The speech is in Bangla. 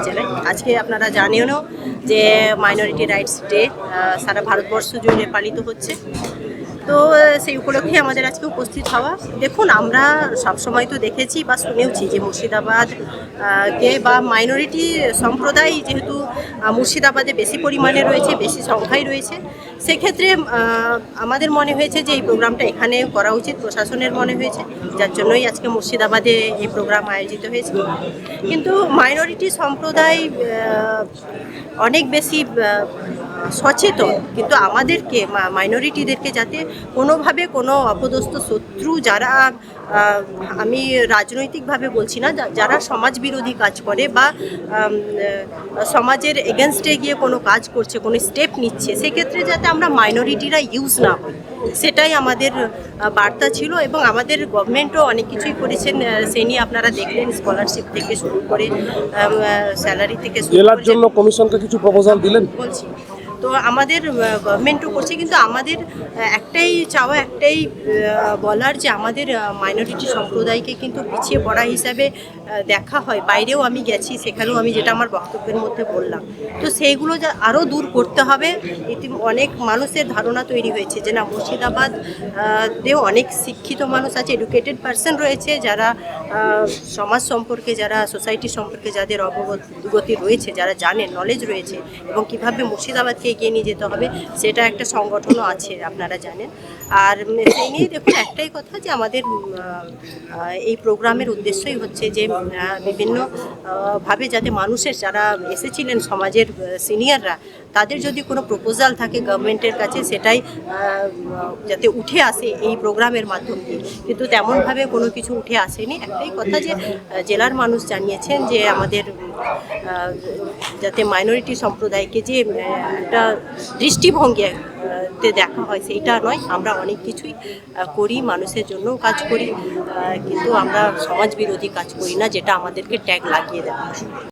জেলায়। আজকে আপনারা জানেনও যে মাইনরিটি রাইটস ডে সারা ভারতবর্ষ জুড়ে পালিত হচ্ছে। তো সেই উপলক্ষে আমাদের আজকে উপস্থিত হওয়া। দেখুন, আমরা সবসময় তো দেখেছি বা শুনেওছি যে মুর্শিদাবাদ কে বা মাইনরিটি সম্প্রদায় যেহেতু মুর্শিদাবাদে বেশি পরিমাণে রয়েছে, বেশি সংখ্যায় রয়েছে, সেক্ষেত্রে আমাদের মনে হয়েছে যে এই প্রোগ্রামটা এখানে করা উচিত, প্রশাসনের মনে হয়েছে, যার জন্যই আজকে মুর্শিদাবাদে এই প্রোগ্রাম আয়োজিত হয়েছে। কিন্তু মাইনরিটি সম্প্রদায় অনেক বেশি সচেতন, কিন্তু আমাদেরকে মাইনরিটিদেরকে যাতে কোনোভাবে কোনো অপদস্থ শত্রু যারা, আমি রাজনৈতিকভাবে বলছি না, যারা সমাজ বিরোধী কাজ করে বা সমাজের এগেনস্টে গিয়ে কোনো কাজ করছে, কোনো স্টেপ নিচ্ছে, সেক্ষেত্রে যাতে আমরা মাইনরিটিরা ইউজ না হই, সেটাই আমাদের বার্তা ছিল। এবং আমাদের গভর্নমেন্টও অনেক কিছুই করেছেন, সে নিয়ে আপনারা দেখলেন, স্কলারশিপ থেকে শুরু করে স্যালারি থেকে শুরু করে। জেলার জন্য কমিশনকে কিছু প্রপোজাল দিলেন? বলছি তো আমাদের গভর্নমেন্টও করছে, কিন্তু আমাদের একটাই চাওয়া, একটাই বলার যে আমাদের মাইনরিটি সম্প্রদায়কে কিন্তু পিছিয়ে পড়া হিসাবে দেখা হয়। বাইরেও আমি গেছি, সেখানেও আমি যেটা আমার বক্তব্যের মধ্যে বললাম, তো সেইগুলো আরও দূর করতে হবে। অনেক মানুষের ধারণা তৈরি হয়েছে যে না, মুর্শিদাবাদেও অনেক শিক্ষিত মানুষ আছে, এডুকেটেড পার্সন রয়েছে, যারা সমাজ সম্পর্কে, যারা সোসাইটি সম্পর্কে যাদের অবগতি রয়েছে, যারা জানেন, নলেজ রয়েছে, এবং কীভাবে মুর্শিদাবাদকে এগিয়ে নিয়ে যেতে হবে, সেটা একটা সংগঠনও আছে, আপনারা জানেন। আর সেই নিয়ে দেখুন, একটাই কথা যে আমাদের এই প্রোগ্রামের উদ্দেশ্যই হচ্ছে যে বিভিন্নভাবে যাতে মানুষের, যারা এসেছিলেন সমাজের সিনিয়ররা, তাদের যদি কোনো প্রপোজাল থাকে গভর্নমেন্টের কাছে, সেটাই যাতে উঠে আসে এই প্রোগ্রামের মাধ্যমে। কিন্তু তেমনভাবে কোনো কিছু উঠে আসেনি। একটাই কথা যে জেলার মানুষ জানিয়েছেন যে আমাদের যাতে মাইনরিটি সম্প্রদায়কে যে একটা দৃষ্টিভঙ্গিতে দেখা হয়, সেইটা নয়। আমরা অনেক কিছুই করি, মানুষের জন্যও কাজ করি, কিন্তু আমরা সমাজ বিরোধী কাজ করি না, যেটা আমাদেরকে ট্যাগ লাগিয়ে দেওয়া হয়।